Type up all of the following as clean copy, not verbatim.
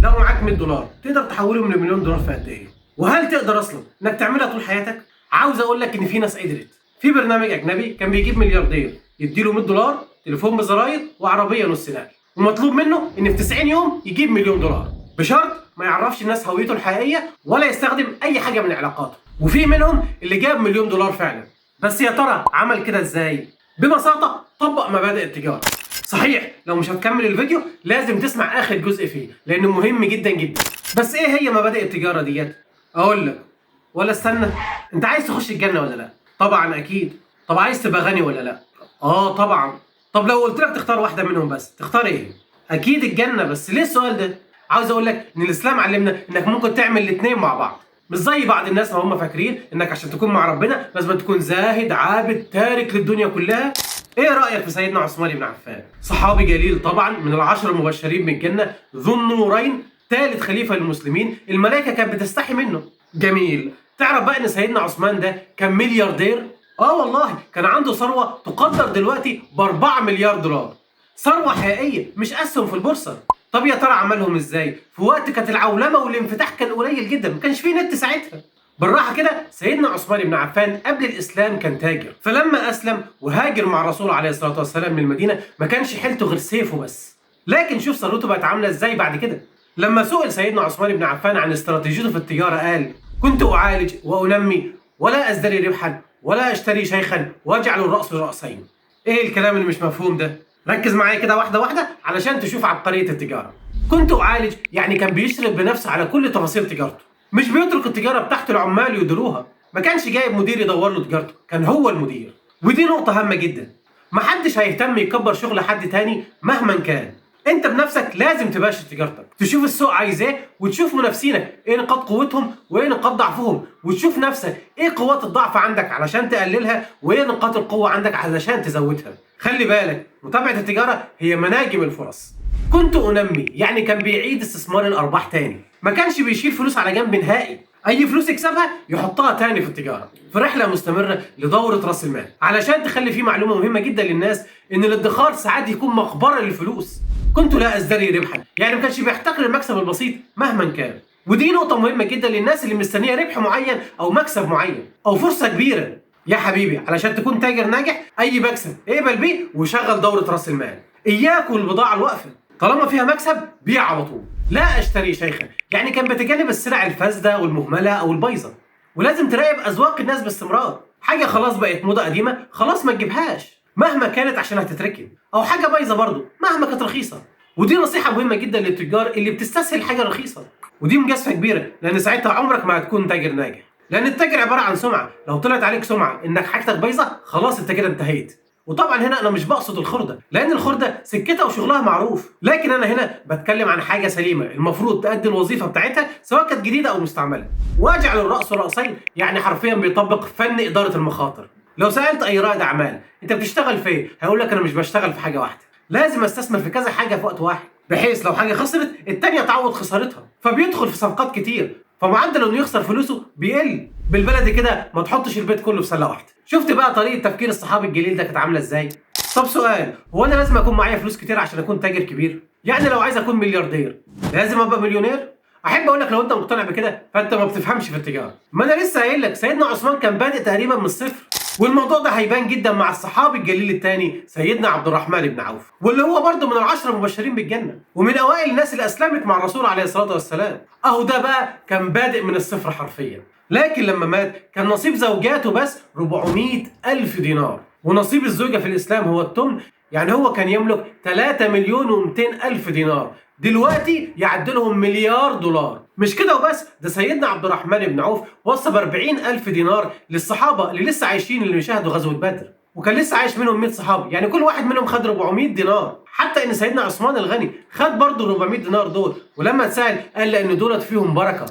لو معاك 100 دولار تقدر تحولهم لمليون دولار في قد ايه؟ وهل تقدر اصلا انك تعملها طول حياتك؟ عاوز اقول لك ان في ناس قدرت. في برنامج اجنبي كان بيجيب ملياردير يديله 100 دولار، تليفون بزراير وعربيه نص نقل، ومطلوب منه ان في 90 يوم يجيب مليون دولار، بشرط ما يعرفش الناس هويته الحقيقيه ولا يستخدم اي حاجه من علاقاته. وفي منهم اللي جاب مليون دولار فعلا. بس يا ترى عمل كده ازاي؟ ببساطه طبق مبادئ التجاره. صحيح لو مش هتكمل الفيديو لازم تسمع اخر جزء فيه لانه مهم جدا جدا. بس ايه هي مبادئ التجاره ديت؟ اقول لك، ولا استنى، انت عايز تخش الجنه ولا لا؟ طبعا اكيد. طب عايز تبقى غني ولا لا؟ طبعا. طب لو قلت لك تختار واحده منهم بس تختار ايه؟ اكيد الجنه. بس ليه السؤال ده؟ عاوز اقول لك ان الاسلام علمنا انك ممكن تعمل الاثنين مع بعض، مش زي بعض الناس ما هم فاكرين انك عشان تكون مع ربنا لازم تكون زاهد عابد تارك للدنيا كلها. ايه رايك في سيدنا عثمان بن عفان؟ صحابي جليل طبعا، من العشر المبشرين بالجنه، ذو النورين، ثالث خليفه للمسلمين، الملائكه كانت بتستحي منه. جميل. تعرف بقى ان سيدنا عثمان ده كان ملياردير؟ والله كان عنده ثروه تقدر دلوقتي ب4 مليار دولار. ثروه حقيقيه مش اسهم في البورصه. طب يا ترى عملهم ازاي؟ في وقت كانت العولمه والانفتاح كان قليل جدا، ما كانش فيه نت ساعتها. بالراحه كده، سيدنا عثمان بن عفان قبل الاسلام كان تاجر، فلما اسلم وهاجر مع الرسول عليه الصلاه والسلام من المدينه ما كانش حيلته غير سيفه بس. لكن شوف ثروته بقت عامله ازاي بعد كده. لما سئل سيدنا عثمان بن عفان عن استراتيجيته في التجاره قال: كنت اعالج وانمي ولا ازدري ربحا ولا اشتري شيخا واجعل الراس راسين. ايه الكلام اللي مش مفهوم ده؟ ركز معايا كده واحده واحده علشان تشوف عبقريه التجاره. كنت اعالج يعني كان بيشرف بنفسه على كل تفاصيل تجارته، مش بيترك التجاره بتاعته العمال يديروها. ما كانش جايب مدير يدور له تجارته، كان هو المدير. ودي نقطه هامه جدا. محدش هيهتم يكبر شغل حد تاني مهما كان. انت بنفسك لازم تباشر تجارتك، تشوف السوق عايز ايه، وتشوف منافسينك ايه نقاط قوتهم وايه نقاط ضعفهم، وتشوف نفسك ايه قوات الضعف عندك علشان تقللها وايه نقاط القوه عندك علشان تزودها. خلي بالك، متابعه التجاره هي مناجم الفرص. كنت انمي يعني كان بيعيد استثمار الارباح تاني، ما كانش بيشيل فلوس على جنب نهائي. اي فلوس يكسبها يحطها تاني في التجاره، في رحله مستمره لدوره راس المال. علشان تخلي فيه معلومه مهمه جدا للناس ان الادخار ساعات يكون مقبره للفلوس. كنت لا ازدري ربحا يعني ما كانش بيحتقر المكسب البسيط مهما كان. ودي نقطه مهمه جدا للناس اللي مستنيه ربح معين او مكسب معين او فرصه كبيره. يا حبيبي، علشان تكون تاجر ناجح اي مكسب اقبل بيه وشغل دوره راس المال. اياك والبضاعه الواقفه، طالما فيها مكسب بيع على طول. لا اشتري شيخا يعني كان بيتجنب السلع الفاسده والمهمله او البايظه. ولازم تراقب اذواق الناس باستمرار. حاجه خلاص بقت موضه قديمه خلاص ما تجيبهاش مهما كانت عشان هتتركن، او حاجه بايظه برضه مهما كانت رخيصه. ودي نصيحه مهمه جدا للتجار اللي بتستسهل حاجه رخيصه، ودي مجازفه كبيره لان ساعتها عمرك ما هتكون تاجر ناجح. لان التاجر عباره عن سمعه، لو طلعت عليك سمعه انك حاجتك بايظه خلاص انت كده انتهيت. وطبعا هنا انا مش بقصد الخرده، لان الخرده سكتها وشغلها معروف، لكن انا هنا بتكلم عن حاجه سليمه المفروض تؤدي الوظيفه بتاعتها سواء كانت جديده او مستعمله. واجعل الراس راسين يعني حرفيا بيطبق فن اداره المخاطر. لو سالت اي رائد اعمال انت بتشتغل في ايه؟ هيقول لك انا مش بشتغل في حاجه واحده، لازم استثمر في كذا حاجه في وقت واحد، بحيث لو حاجه خسرت الثانيه تعوض خسارتها. فبيدخل في صفقات كتير، فمعدل انه يخسر فلوسه بيقل. بالبلدي كده ما تحطش البيت كله في سله واحده. شفت بقى طريقه تفكير الصحابي الجليل ده كانت عامله ازاي؟ طب سؤال، هو انا لازم اكون معايا فلوس كتير عشان اكون تاجر كبير؟ يعني لو عايز اكون ملياردير لازم ابقى مليونير؟ احب اقول لك لو انت مقتنع بكده فانت ما بتفهمش في التجاره. ما انا لسه قايل لك سيدنا عثمان كان بادئ تقريبا من الصفر، والموضوع ده هيبان جدا مع الصحابي الجليل الثاني سيدنا عبد الرحمن بن عوف، واللي هو برضه من العشرة المبشرين بالجنه ومن اوائل الناس اللي اسلمت مع الرسول عليه الصلاه والسلام. اهو ده بقى كان بادئ من الصفر حرفيا. لكن لما مات كان نصيب زوجاته بس 400,000 دينار، ونصيب الزوجه في الاسلام هو الثمن، يعني هو كان يملك 3,200,000 دينار، دلوقتي يعدلهم مليار دولار. مش كده وبس، ده سيدنا عبد الرحمن بن عوف وصى ب40,000 دينار للصحابة اللي لسه عايشين اللي شاهدوا غزوة بدر، وكان لسه عايش منهم 100 صحابي، يعني كل واحد منهم خد 400 دينار. حتى ان سيدنا عثمان الغني خد برضه 400 دينار دول، ولما اتسأل قال لان دولت فيهم بركة.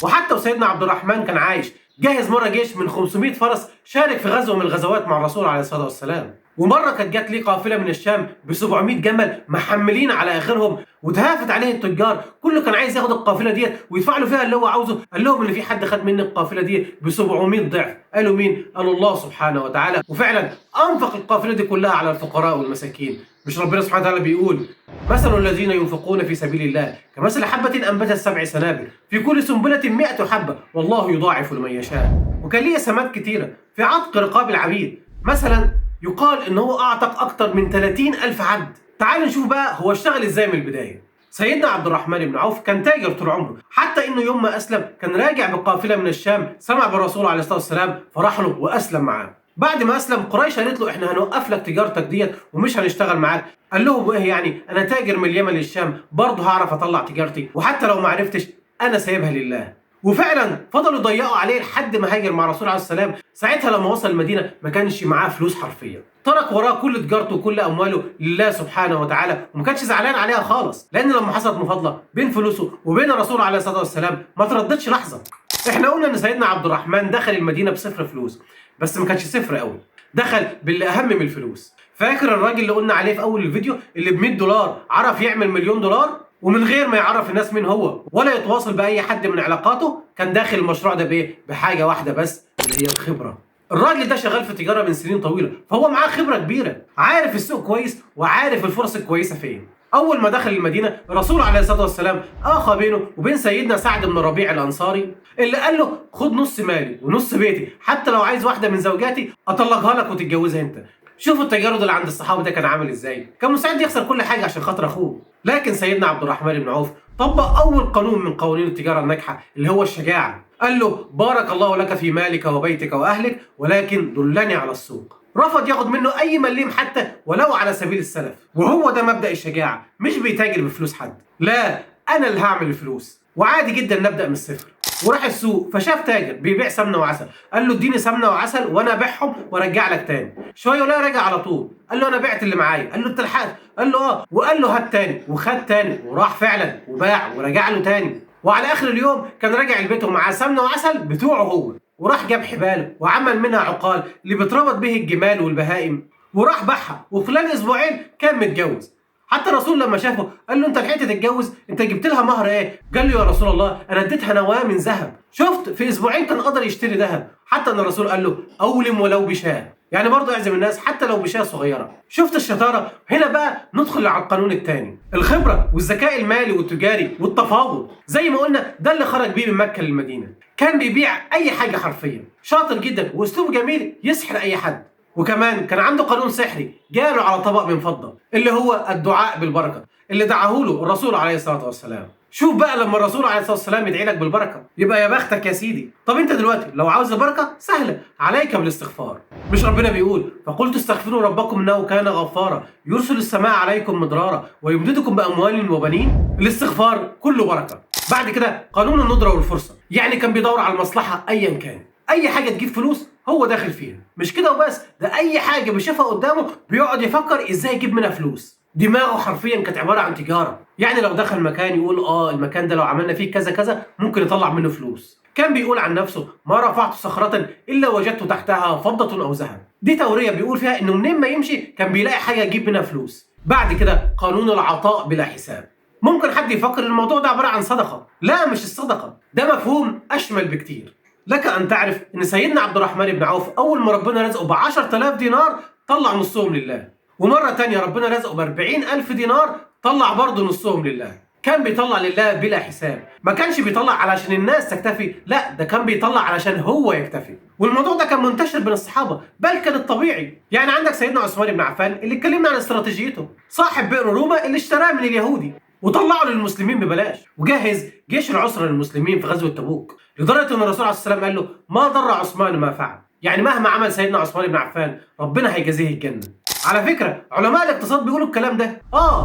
وحتى وسيدنا عبد الرحمن كان عايش جهز مرة جيش من 500 فرس شارك في غزوة من الغزوات مع الرسول عليه الصلاة والسلام. ومره كانت جات ليه قافله من الشام ب 700 جمل محملين على اخرهم، وتهافت عليه التجار، كله كان عايز ياخد القافله ديت ويدفع له فيها اللي هو عاوزه. قال لهم ان في حد خد مني القافله دي ب 700 ضعف. قالوا مين؟ قالوا الله سبحانه وتعالى. وفعلا انفق القافله دي كلها على الفقراء والمساكين. مش ربنا سبحانه وتعالى بيقول مثل الذين ينفقون في سبيل الله كمثل حبة أنبتت 7 سنابل في كل سنبلة 100 حبة والله يضاعف لمن يشاء. وكان ليه سمات كتيرة في عتق رقاب العبيد. مثلا يقال إن هو أعتق أكتر من 30,000 عبد. تعالوا نشوف بقى هو اشتغل إزاي من البداية. سيدنا عبد الرحمن بن عوف كان تاجر طول عمره، حتى انه يوم ما اسلم كان راجع بقافله من الشام، سمع بالرسول عليه الصلاه والسلام فراح له واسلم معاه. بعد ما اسلم قريش قالت له احنا هنوقف لك تجارتك ديت ومش هنشتغل معاك. قال لهم ايه يعني؟ انا تاجر من اليمن للشام برضه هعرف اطلع تجارتي، وحتى لو ما عرفتش انا سايبها لله. وفعلا فضلوا يضيقوا عليه لحد ما هاجر مع الرسول عليه السلام. ساعتها لما وصل المدينه ما كانش معاه فلوس حرفيا، ترك وراه كل تجارته وكل امواله لله سبحانه وتعالى، وما كانش زعلان عليها خالص، لان لما حصلت مفاضله بين فلوسه وبين الرسول عليه الصلاه والسلام ما ترددش لحظه. احنا قلنا ان سيدنا عبد الرحمن دخل المدينه بصفر فلوس، بس ما كانش صفر قوي، دخل باللي اهم من الفلوس. فاكر الراجل اللي قلنا عليه في اول الفيديو اللي ب 100 دولار عرف يعمل مليون دولار ومن غير ما يعرف الناس مين هو ولا يتواصل باي حد من علاقاته؟ كان داخل المشروع ده بايه؟ بحاجه واحده بس، اللي هي الخبره. الراجل ده شغال في التجاره من سنين طويله، فهو معاه خبره كبيره، عارف السوق كويس وعارف الفرص الكويسه فين. اول ما دخل المدينه الرسول عليه الصلاه والسلام اخى بينه وبين سيدنا سعد بن ربيع الانصاري، اللي قال له خد نص مالي ونص بيتي، حتى لو عايز واحده من زوجاتي اطلقها لك وتتجوزها انت. شوفوا التجارب اللي عند الصحابه ده كان عامل ازاي، كان مستعد يخسر كل حاجه عشان خاطر اخوه. لكن سيدنا عبد الرحمن بن عوف طبق اول قانون من قوانين التجاره الناجحه اللي هو الشجاعه. قال له بارك الله لك في مالك وبيتك واهلك ولكن دلني على السوق. رفض ياخد منه اي مليم حتى ولو على سبيل السلف. وهو ده مبدأ الشجاعه، مش بيتاجر بفلوس حد، لا انا اللي هعمل الفلوس، وعادي جدا نبدأ من الصفر. وراح السوق فشاف تاجر بيبيع سمنه وعسل، قال له اديني سمنه وعسل وانا ابيعهم وارجع لك تاني. شويه ولا رجع على طول، قال له انا بعت اللي معايا، قال له انت لحقت؟ قال له اه، وقال له هات تاني، وخد تاني وراح فعلا وباع ورجع له تاني. وعلى اخر اليوم كان راجع البيت ومعاه سمنه وعسل بتوعه هو، وراح جاب حبال وعمل منها عقال اللي بتربط به الجمال والبهائم، وراح باعها، وخلال اسبوعين كان متجوز. حتى الرسول لما شافه قال له انت لحقت تتجوز؟ انت جبت لها مهر ايه؟ قال له يا رسول الله انا اديتها نواه من ذهب. شفت في اسبوعين كان قدر يشتري ذهب. حتى ان الرسول قال له اولم ولو بشاه، يعني برضه اعزم الناس حتى لو بشاه صغيره. شفت الشطاره؟ هنا بقى ندخل على القانون الثاني، الخبره والذكاء المالي والتجاري والتفاوض. زي ما قلنا ده اللي خرج بيه من مكه للمدينه، كان بيبيع اي حاجه حرفيا، شاطر جدا واسلوبه جميل يسحر اي حد. وكمان كان عنده قانون سحري جاله على طبق من فضة، اللي هو الدعاء بالبركة اللي دعاه له الرسول عليه الصلاة والسلام. شوف بقى لما الرسول عليه الصلاة والسلام يدعي لك بالبركة يبقى يا بختك يا سيدي. طب انت دلوقتي لو عاوز البركة سهلة، عليك بالاستغفار. مش ربنا بيقول فقلت استغفروا ربكم انه كان غفارا يرسل السماء عليكم مدرارا ويمددكم بأموال وبنين؟ الاستغفار كله بركة. بعد كده قانون الندرة والفرصة، يعني كان بيدور على المصلحة ايا كان، اي حاجة تجيب فلوس هو داخل فيها. مش كده وبس، ده اي حاجه بيشوفها قدامه بيقعد يفكر ازاي يجيب منها فلوس. دماغه حرفيا كانت عباره عن تجاره، يعني لو دخل مكان يقول المكان ده لو عملنا فيه كذا كذا ممكن يطلع منه فلوس. كان بيقول عن نفسه ما رفعت صخره الا وجدت تحتها فضه او ذهب. دي توريه بيقول فيها انه منين ما يمشي كان بيلاقي حاجه يجيب منها فلوس. بعد كده قانون العطاء بلا حساب. ممكن حد يفكر الموضوع ده عباره عن صدقه، لا مش الصدقه، ده مفهوم اشمل بكتير. لك أن تعرف إن سيدنا عبد الرحمن بن عوف أول ما ربنا رزقه ب10,000 دينار طلع نصهم لله، ومرة تانية ربنا رزقه ب40,000 دينار طلع برضه نصهم لله. كان بيطلع لله بلا حساب، ما كانش بيطلع علشان الناس تكتفي، لا ده كان بيطلع علشان هو يكتفي. والموضوع ده كان منتشر بين الصحابة، بل كان الطبيعي. يعني عندك سيدنا عثمان بن عفان اللي اتكلمنا عن استراتيجيته، صاحب بئر روما اللي اشتراه من اليهودي وطلعه للمسلمين ببلاش، وجهز جيش العسرة للمسلمين في غزوة تبوك، لدرجة ان الرسول عليه الصلاة والسلام قال له ما ضر عثمان ما فعل، يعني مهما عمل سيدنا عثمان بن عفان ربنا هيجازيه الجنة. على فكرة علماء الاقتصاد بيقولوا الكلام ده.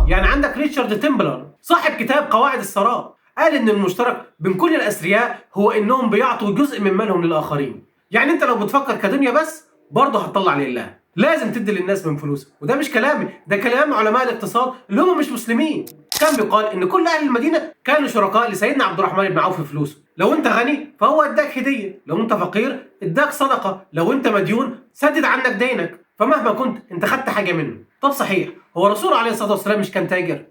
يعني عندك ريتشارد تيمبلر صاحب كتاب قواعد الثراء قال ان المشترك بين كل الاثرياء هو انهم بيعطوا جزء من مالهم للاخرين. يعني انت لو بتفكر كدنيا بس برضه هتطلع لله، لازم تدي للناس من فلوسك. وده مش كلامي، ده كلام علماء الاقتصاد اللي هم مش مسلمين. كان بيقال ان كل اهل المدينه كانوا شركاء لسيدنا عبد الرحمن بن عوف في فلوسه. لو انت غني فهو اداك هديه، لو انت فقير اداك صدقه، لو انت مديون سدد عنك دينك. فمهما كنت انت خدت حاجه منه. طب صحيح، هو الرسول عليه الصلاه والسلام مش كان تاجر؟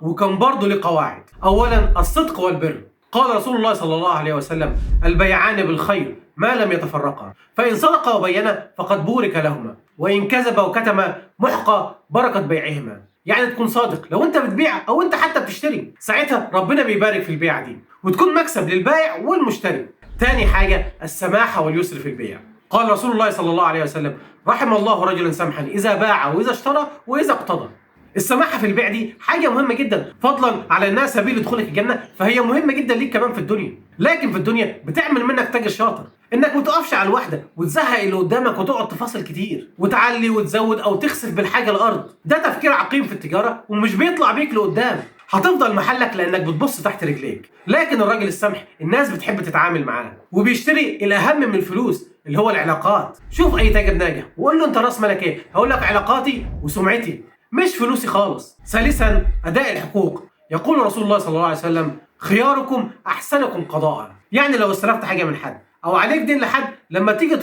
وكان برضه ليه قواعد. اولا الصدق والبر. قال رسول الله صلى الله عليه وسلم: البيعان بالخير ما لم يتفرقا، فان صدقا وبينا فقد بورك لهما، وان كذبا وكتما محقى بركه بيعهما. يعني تكون صادق لو انت بتبيع او انت حتى بتشتري، ساعتها ربنا بيبارك في البيعه دي وتكون مكسب للبائع والمشتري. تاني حاجه السماحه واليسر في البيع. قال رسول الله صلى الله عليه وسلم: رحم الله رجلا سمحا اذا باع واذا اشترى واذا اقتضى. السماحه في البيع دي حاجه مهمه جدا، فضلا على انها سبيل دخولك الجنه، فهي مهمه جدا ليك كمان في الدنيا. لكن في الدنيا بتعمل منك تاجر شاطر، انك ما تقفش على الواحده وتزهق اللي قدامك وتقعد تفاصل كتير وتعلي وتزود او تخسف بالحاجه الارض. ده تفكير عقيم في التجاره ومش بيطلع بيك لقدام. هتفضل محلك لانك بتبص تحت رجليك. لكن الراجل السمح الناس بتحب تتعامل معاه وبيشتري الاهم من الفلوس اللي هو العلاقات. شوف اي تاجر ناجح وقول له: انت راس مالك ايه؟ هقول لك: علاقاتي وسمعتي، مش فلوسي خالص. ثالثا اداء الحقوق. يقول رسول الله صلى الله عليه وسلم: خياركم احسنكم قضاء. يعني لو استلفت حاجه من حد او عليك دين لحد، لما تيجي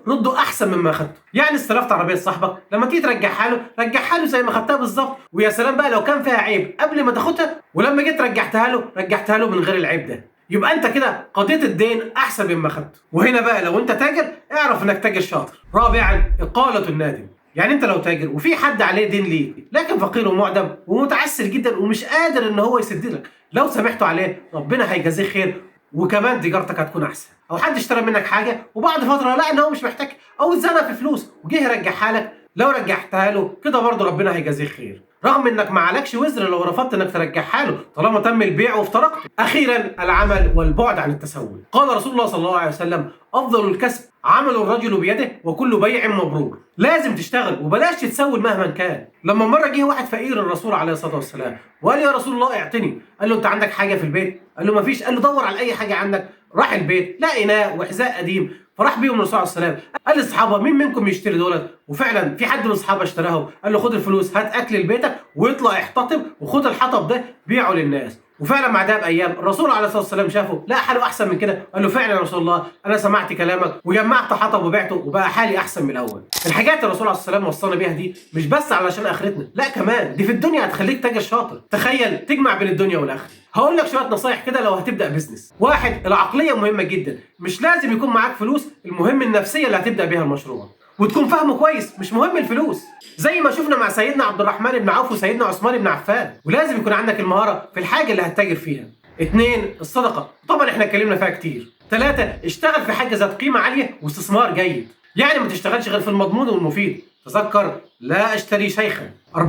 رده احسن مما اخدته. يعني استلفت عربيه صاحبك، لما تيجي رجعها له زي ما خدتها بالظبط. ويا سلام بقى لو كان فيها عيب قبل ما تاخدها، ولما جيت رجعتها له من غير العيب ده، يبقى انت كده قضيت الدين احسن مما اخدته. وهنا بقى لو انت تاجر اعرف انك تاجر شاطر. رابعا اقاله النادم. يعني انت لو تاجر وفي حد عليه دين ليك لكن فقير ومعدم ومتعسر جدا ومش قادر ان هو يسد لك، لو سامحته عليه ربنا هيجازيه خير وكمان تجارتك هتكون احسن. او حد اشترى منك حاجه وبعد فتره لقى ان هو مش محتاج او اتزنق في فلوس وجه يرجعها لك، لو رجعتها له كده برضه ربنا هيجازيه خير، رغم انك ما عليكش وزر لو رفضت انك ترجعها له طالما تم البيع وافترقته. اخيرا العمل والبعد عن التسول. قال رسول الله صلى الله عليه وسلم: افضل الكسب عمل الرجل بيده وكل بيع مبرور. لازم تشتغل وبلاش تتسول مهما كان. لما مره جه واحد فقير الرسول عليه الصلاه والسلام وقال: يا رسول الله اعطني. قال له: انت عندك حاجه في البيت؟ قال له: مفيش. قال له: دور على اي حاجه عندك. راح البيت لقى اناء وحذاء قديم، فراح بيهم الرسول عليه السلام. قال للصحابه: مين منكم يشتري دولت؟ وفعلا في حد من الصحابه اشتراهم. قال له: خد الفلوس، هات اكل لبيتك واطلع احتطب وخد الحطب ده بيعه للناس. وفعلا بعدها بايام الرسول عليه الصلاه والسلام شافه لقى حاله احسن من كده. قال له: فعلا يا رسول الله انا سمعت كلامك وجمعت حطب وبعته وبقى حالي احسن من الاول. الحاجات الرسول عليه الصلاه والسلام وصانا بيها دي مش بس علشان اخرتنا، لا كمان دي في الدنيا هتخليك تاجر شاطر. تخيل تجمع بين الدنيا والاخره. هقول لك شويه نصايح كده لو هتبدا بزنس. واحد، العقليه مهمه جدا. مش لازم يكون معاك فلوس، المهم النفسيه اللي هتبدا بيها المشروع وتكون فاهمه كويس، مش مهم الفلوس. زي ما شفنا مع سيدنا عبد الرحمن بن عوف وسيدنا عثمان بن عفان. ولازم يكون عندك المهاره في الحاجه اللي هتتاجر فيها. 2، الصدقه، طبعا احنا اتكلمنا فيها كتير. 3، اشتغل في حاجه ذات قيمه عاليه واستثمار جيد. يعني ما تشتغلش غير في المضمون والمفيد. تذكر: لا اشتري شيخا. 4،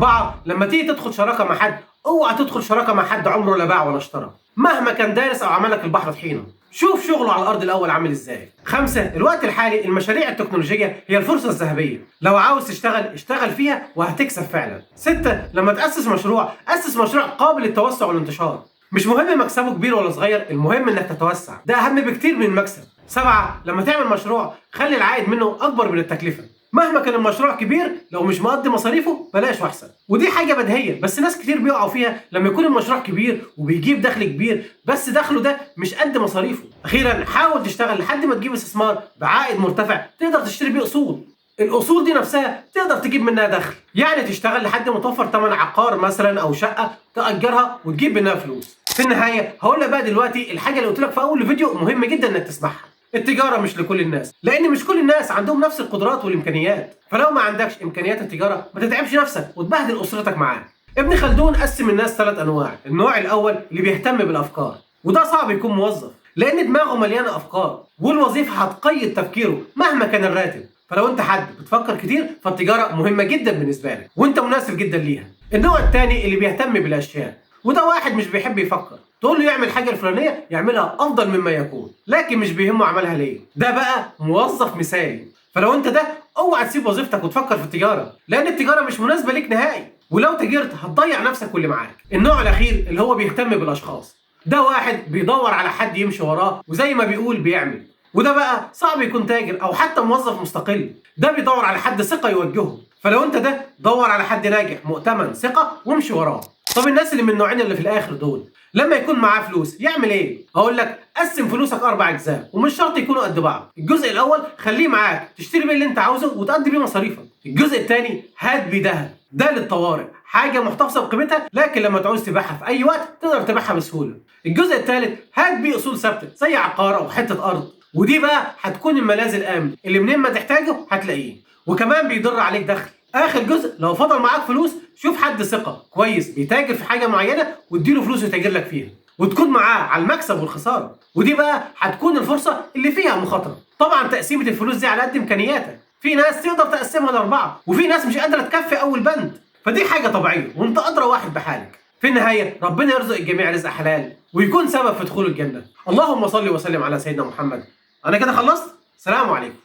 لما تيجي تدخل شراكه مع حد اوعى تدخل شراكه مع حد عمره لا باع ولا اشترى مهما كان دارس او عملك البحر طحينه. شوف شغله على الارض الاول عامل ازاي. 5، الوقت الحالي المشاريع التكنولوجيه هي الفرصه الذهبيه. لو عاوز تشتغل اشتغل فيها وهتكسب فعلا. 6، لما تاسس مشروع اسس مشروع قابل للتوسع والانتشار. مش مهم مكسبه كبير ولا صغير، المهم انك تتوسع، ده اهم بكتير من المكسب. 7، لما تعمل مشروع خلي العائد منه اكبر من التكلفه. مهما كان المشروع كبير لو مش مقضي مصاريفه بلاش واحسن. ودي حاجه بديهيه بس ناس كتير بيقعوا فيها لما يكون المشروع كبير وبيجيب دخل كبير بس دخله ده مش قد مصاريفه. اخيرا حاول تشتغل لحد ما تجيب استثمار بعائد مرتفع تقدر تشتري بيه اصول. الاصول دي نفسها تقدر تجيب منها دخل. يعني تشتغل لحد ما توفر ثمن عقار مثلا او شقه تاجرها وتجيب منها فلوس. في النهايه هقول لك بقى دلوقتي الحاجه اللي قلت لك في اول الفيديو مهم جدا انك تسمعها. التجاره مش لكل الناس، لان مش كل الناس عندهم نفس القدرات والامكانيات. فلو ما عندكش امكانيات التجاره ما تتعبش نفسك وتبهدل اسرتك معاك. ابن خلدون قسم الناس 3 انواع. النوع الاول اللي بيهتم بالافكار، وده صعب يكون موظف لان دماغه مليانه افكار والوظيفه هتقيد تفكيره مهما كان الراتب. فلو انت حد بتفكر كتير فالتجاره مهمه جدا بالنسبه لك وانت مناسب جدا ليها. النوع الثاني اللي بيهتم بالاشياء، وده واحد مش بيحب يفكر، تقول له يعمل حاجه الفلانيه يعملها افضل مما يكون لكن مش بيهمه عملها ليه. ده بقى موظف مثالي. فلو انت ده اوعى تسيب وظيفتك وتفكر في التجاره، لان التجاره مش مناسبه ليك نهائي، ولو تاجرت هتضيع نفسك واللي معاك. النوع الاخير اللي هو بيهتم بالاشخاص، ده واحد بيدور على حد يمشي وراه وزي ما بيقول بيعمل. وده بقى صعب يكون تاجر او حتى موظف مستقل، ده بيدور على حد ثقه يوجهه. فلو انت ده دور على حد ناجح مؤتمن ثقه وامشي وراه. طب الناس اللي من النوعين اللي في الاخر دول لما يكون معاه فلوس يعمل ايه؟ اقول لك قسم فلوسك 4 اجزاء ومش شرط يكونوا قد بعض. الجزء الاول خليه معاك تشتري بيه اللي انت عاوزه وتقضي بيه مصاريفك. الجزء الثاني هات بيه دهب، ده للطوارئ، حاجه محتفظه بقيمتها لكن لما تعوز تبيعها في اي وقت تقدر تبيعها بسهوله. الجزء الثالث هات بيه اصول ثابته زي عقار او حته ارض، ودي بقى هتكون الملاذ الامن اللي منين ما تحتاجه هتلاقيه، وكمان بيدر عليك دخل. اخر جزء لو فضل معاك فلوس شوف حد ثقه كويس بيتاجر في حاجه معينه واديله فلوس يتاجر لك فيها وتكون معاه على المكسب والخساره، ودي بقى هتكون الفرصه اللي فيها مخاطره. طبعا تقسيمه الفلوس دي على قد امكانياتك، في ناس تقدر تقسمها لاربعه وفي ناس مش قادره تكفي اول بند، فدي حاجه طبيعيه وانت ادرى واحد بحالك. في النهايه ربنا يرزق الجميع رزق حلال ويكون سبب في دخول الجنه. اللهم صل وسلم على سيدنا محمد. انا كده خلصت، سلام عليكم.